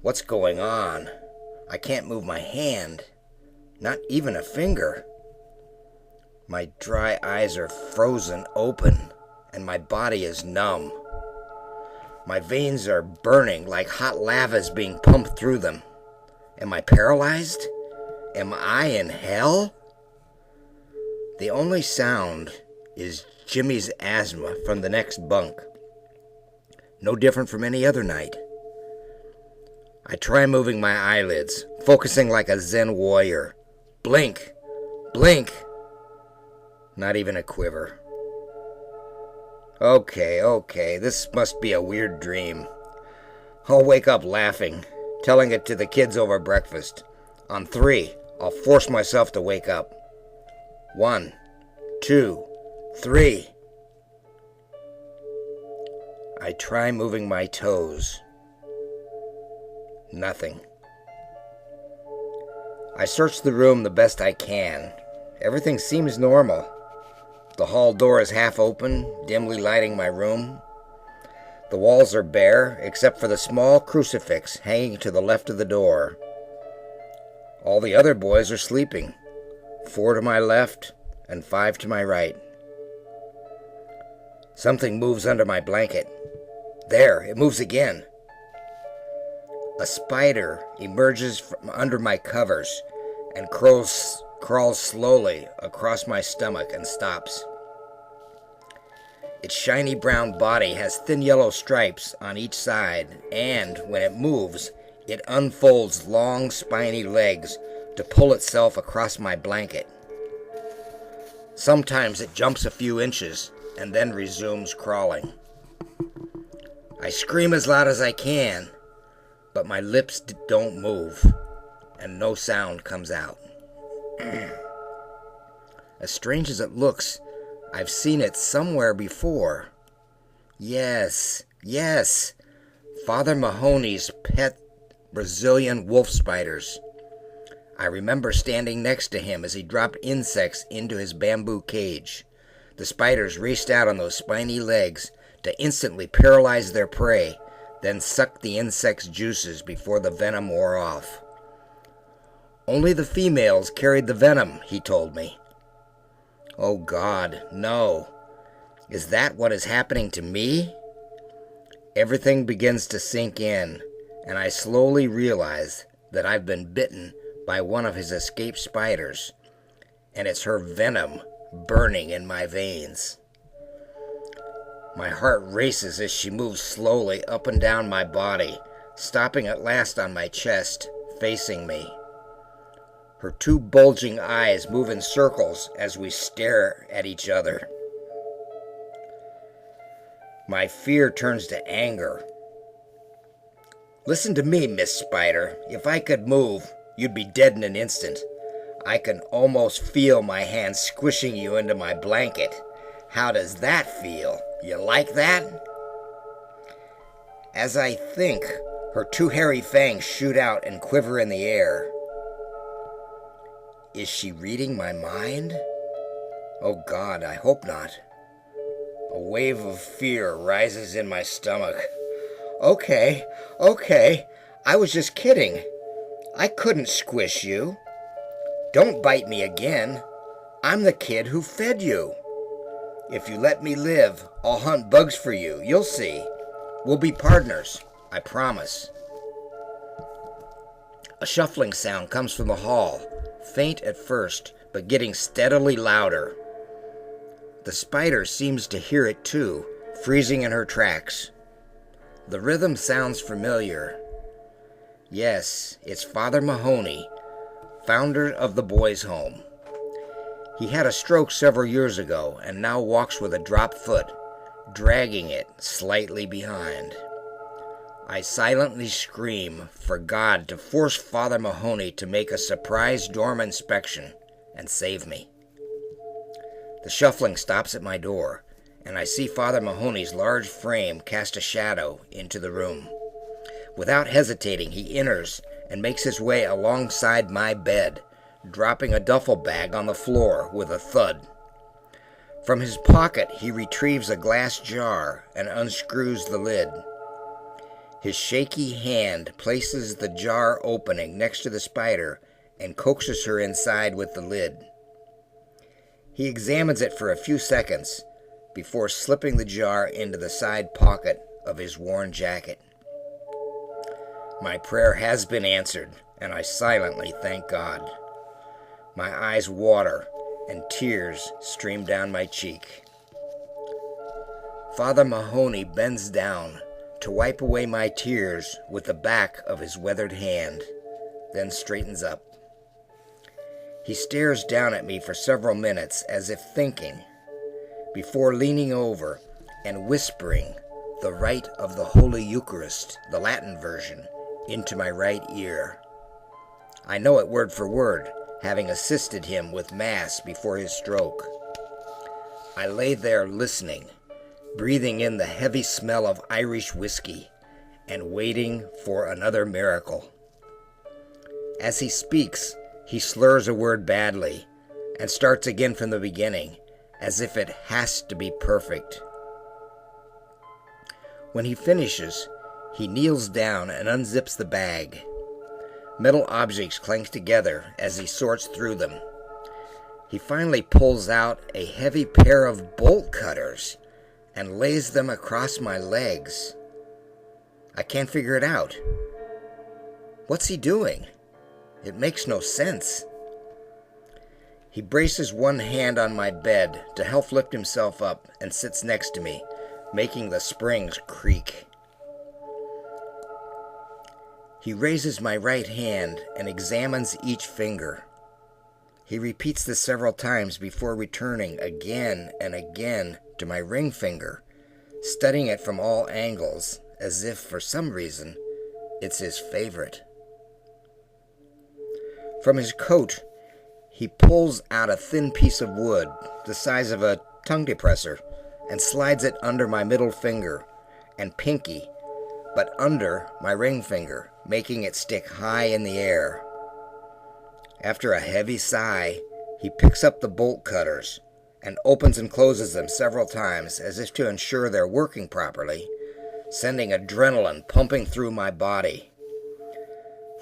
What's going on? I can't move my hand, not even a finger. My dry eyes are frozen open, and my body is numb. My veins are burning like hot lava is being pumped through them. Am I paralyzed? Am I in hell? The only sound is Jimmy's asthma from the next bunk. No different from any other night. I try moving my eyelids, focusing like a Zen warrior. Blink! Blink! Not even a quiver. Okay, this must be a weird dream. I'll wake up laughing, telling it to the kids over breakfast. On 3, I'll force myself to wake up. 1, 2, 3. I try moving my toes. Nothing. I search the room the best I can. Everything seems normal. The hall door is half open, dimly lighting my room. The walls are bare, except for the small crucifix hanging to the left of the door. All the other boys are sleeping, 4 to my left and 5 to my right. Something moves under my blanket. There, it moves again. A spider emerges from under my covers and crawls slowly across my stomach and stops. Its shiny brown body has thin yellow stripes on each side, and when it moves, it unfolds long, spiny legs to pull itself across my blanket. Sometimes it jumps a few inches and then resumes crawling. I scream as loud as I can, but my lips don't move, and no sound comes out. As strange as it looks, I've seen it somewhere before. Yes, Father Mahoney's pet Brazilian wolf spiders. I remember standing next to him as he dropped insects into his bamboo cage. The spiders raced out on those spiny legs to instantly paralyze their prey, then sucked the insect's juices before the venom wore off. Only the females carried the venom, he told me. Oh God, no. Is that what is happening to me? Everything begins to sink in, and I slowly realize that I've been bitten by one of his escaped spiders, and it's her venom burning in my veins. My heart races as she moves slowly up and down my body, stopping at last on my chest, facing me. Her 2 bulging eyes move in circles as we stare at each other. My fear turns to anger. Listen to me, Miss Spider. If I could move, you'd be dead in an instant. I can almost feel my hand squishing you into my blanket. How does that feel? You like that? As I think, her 2 hairy fangs shoot out and quiver in the air. Is she reading my mind? Oh God, I hope not. A wave of fear rises in my stomach. Okay, I was just kidding. I couldn't squish you. Don't bite me again. I'm the kid who fed you. If you let me live, I'll hunt bugs for you. You'll see. We'll be partners, I promise. A shuffling sound comes from the hall, faint at first, but getting steadily louder. The spider seems to hear it too, freezing in her tracks. The rhythm sounds familiar. Yes, it's Father Mahoney, founder of the boys' home. He had a stroke several years ago and now walks with a dropped foot, dragging it slightly behind. I silently scream for God to force Father Mahoney to make a surprise dorm inspection and save me. The shuffling stops at my door, and I see Father Mahoney's large frame cast a shadow into the room. Without hesitating, he enters and makes his way alongside my bed, dropping a duffel bag on the floor with a thud. From his pocket, he retrieves a glass jar and unscrews the lid. His shaky hand places the jar opening next to the spider and coaxes her inside with the lid. He examines it for a few seconds before slipping the jar into the side pocket of his worn jacket. My prayer has been answered, and I silently thank God. My eyes water, and tears stream down my cheek. Father Mahoney bends down to wipe away my tears with the back of his weathered hand, then straightens up. He stares down at me for several minutes as if thinking, before leaning over and whispering the rite of the Holy Eucharist, the Latin version, into my right ear. I know it word for word, having assisted him with Mass before his stroke. I lay there listening, breathing in the heavy smell of Irish whiskey, and waiting for another miracle. As he speaks, he slurs a word badly, and starts again from the beginning, as if it has to be perfect. When he finishes, he kneels down and unzips the bag. Metal objects clank together as he sorts through them. He finally pulls out a heavy pair of bolt cutters and lays them across my legs. I can't figure it out. What's he doing? It makes no sense. He braces one hand on my bed to help lift himself up and sits next to me, making the springs creak. He raises my right hand and examines each finger. He repeats this several times before returning again and again to my ring finger, studying it from all angles as if, for some reason, it's his favorite. From his coat, he pulls out a thin piece of wood, the size of a tongue depressor, and slides it under my middle finger and pinky, but under my ring finger, making it stick high in the air. After a heavy sigh, he picks up the bolt cutters and opens and closes them several times as if to ensure they're working properly, sending adrenaline pumping through my body.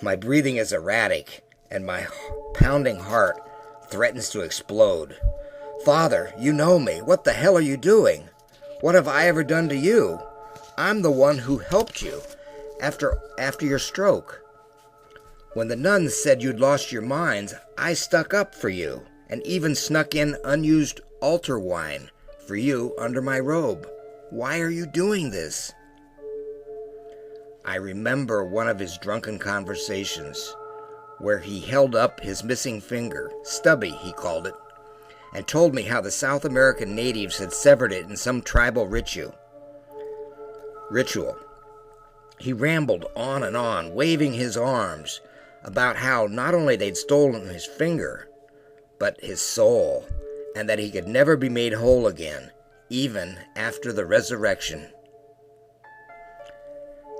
My breathing is erratic, and my pounding heart threatens to explode. Father, you know me. What the hell are you doing? What have I ever done to you? I'm the one who helped you after your stroke. When the nuns said you'd lost your minds, I stuck up for you and even snuck in unused altar wine for you under my robe. Why are you doing this? I remember one of his drunken conversations where he held up his missing finger, stubby he called it, and told me how the South American natives had severed it in some tribal ritual. He rambled on and on, waving his arms, about how not only they'd stolen his finger, but his soul, and that he could never be made whole again, even after the resurrection.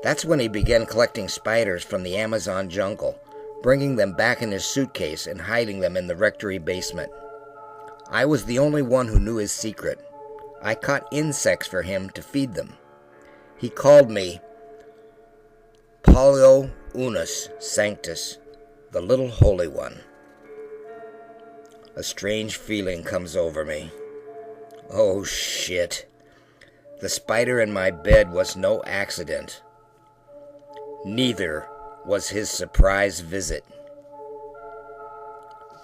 That's when he began collecting spiders from the Amazon jungle, bringing them back in his suitcase and hiding them in the rectory basement. I was the only one who knew his secret. I caught insects for him to feed them. He called me Polio Unus Sanctus, the little holy one. A strange feeling comes over me. Oh shit. The spider in my bed was no accident. Neither was his surprise visit.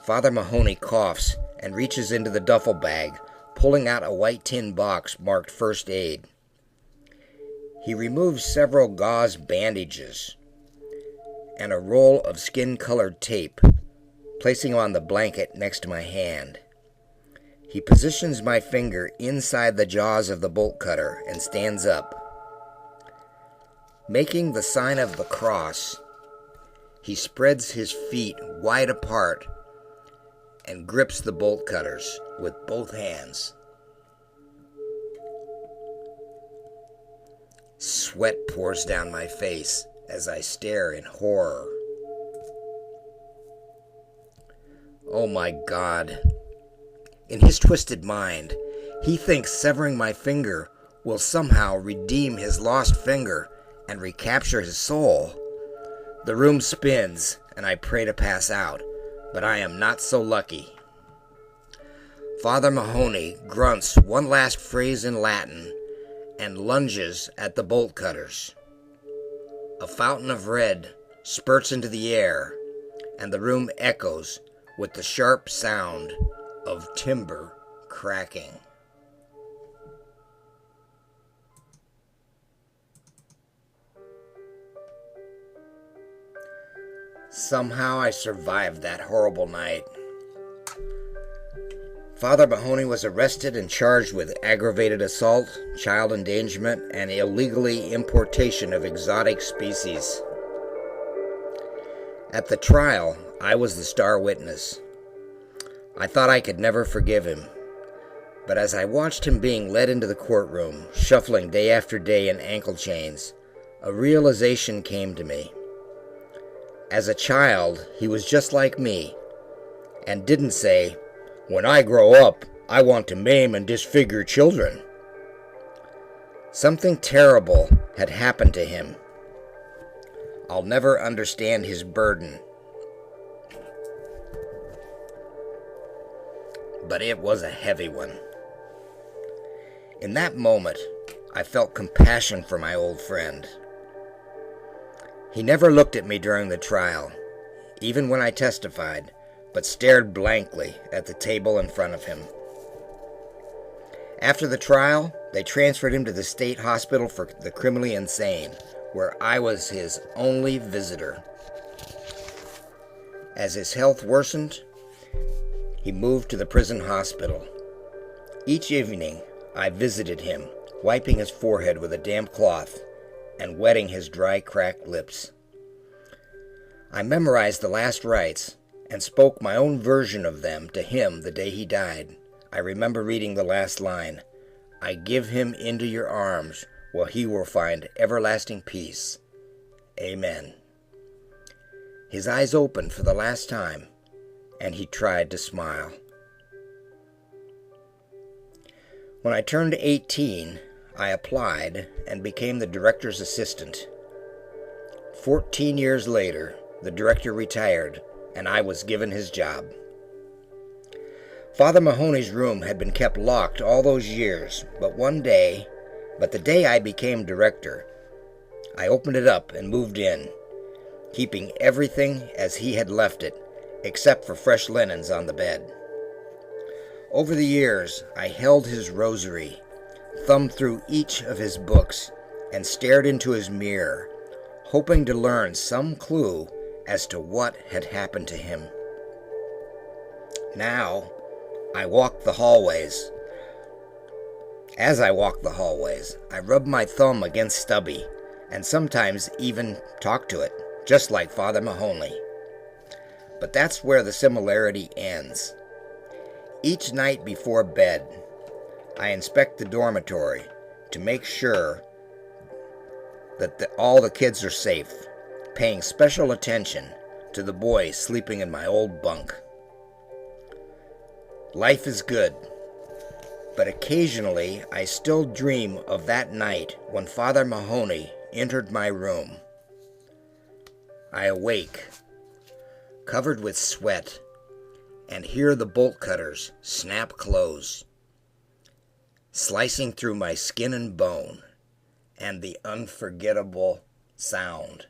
Father Mahoney coughs and reaches into the duffel bag, pulling out a white tin box marked First Aid. He removes several gauze bandages and a roll of skin-colored tape, placing them on the blanket next to my hand. He positions my finger inside the jaws of the bolt cutter and stands up. Making the sign of the cross, he spreads his feet wide apart and grips the bolt cutters with both hands. Sweat pours down my face as I stare in horror. Oh my God. In his twisted mind, he thinks severing my finger will somehow redeem his lost finger and recapture his soul. The room spins, and I pray to pass out, but I am not so lucky. Father Mahoney grunts one last phrase in Latin and lunges at the bolt cutters. A fountain of red spurts into the air, and the room echoes with the sharp sound of timber cracking. Somehow I survived that horrible night. Father Mahoney was arrested and charged with aggravated assault, child endangerment, and illegally importation of exotic species. At the trial, I was the star witness. I thought I could never forgive him, but as I watched him being led into the courtroom, shuffling day after day in ankle chains, a realization came to me. As a child, he was just like me, and didn't say, "When I grow up, I want to maim and disfigure children." Something terrible had happened to him. I'll never understand his burden, but it was a heavy one. In that moment, I felt compassion for my old friend. He never looked at me during the trial, even when I testified, but stared blankly at the table in front of him. After the trial, they transferred him to the state hospital for the criminally insane, where I was his only visitor. As his health worsened, he moved to the prison hospital. Each evening, I visited him, wiping his forehead with a damp cloth and wetting his dry, cracked lips. I memorized the last rites and spoke my own version of them to him the day he died. I remember reading the last line, "I give him into your arms, where he will find everlasting peace. Amen." His eyes opened for the last time, and he tried to smile. When I turned 18, I applied and became the director's assistant. 14 years later, the director retired, and I was given his job. Father Mahoney's room had been kept locked all those years, but the day I became director, I opened it up and moved in, keeping everything as he had left it, except for fresh linens on the bed. Over the years, I held his rosary, thumbed through each of his books, and stared into his mirror, hoping to learn some clue as to what had happened to him. Now, I walk the hallways. As I walk the hallways, I rub my thumb against Stubby, and sometimes even talk to it, just like Father Mahoney. But that's where the similarity ends. Each night before bed, I inspect the dormitory to make sure that all the kids are safe, paying special attention to the boys sleeping in my old bunk. Life is good, but occasionally I still dream of that night when Father Mahoney entered my room. I awake, covered with sweat, and hear the bolt cutters snap close, slicing through my skin and bone, and the unforgettable sound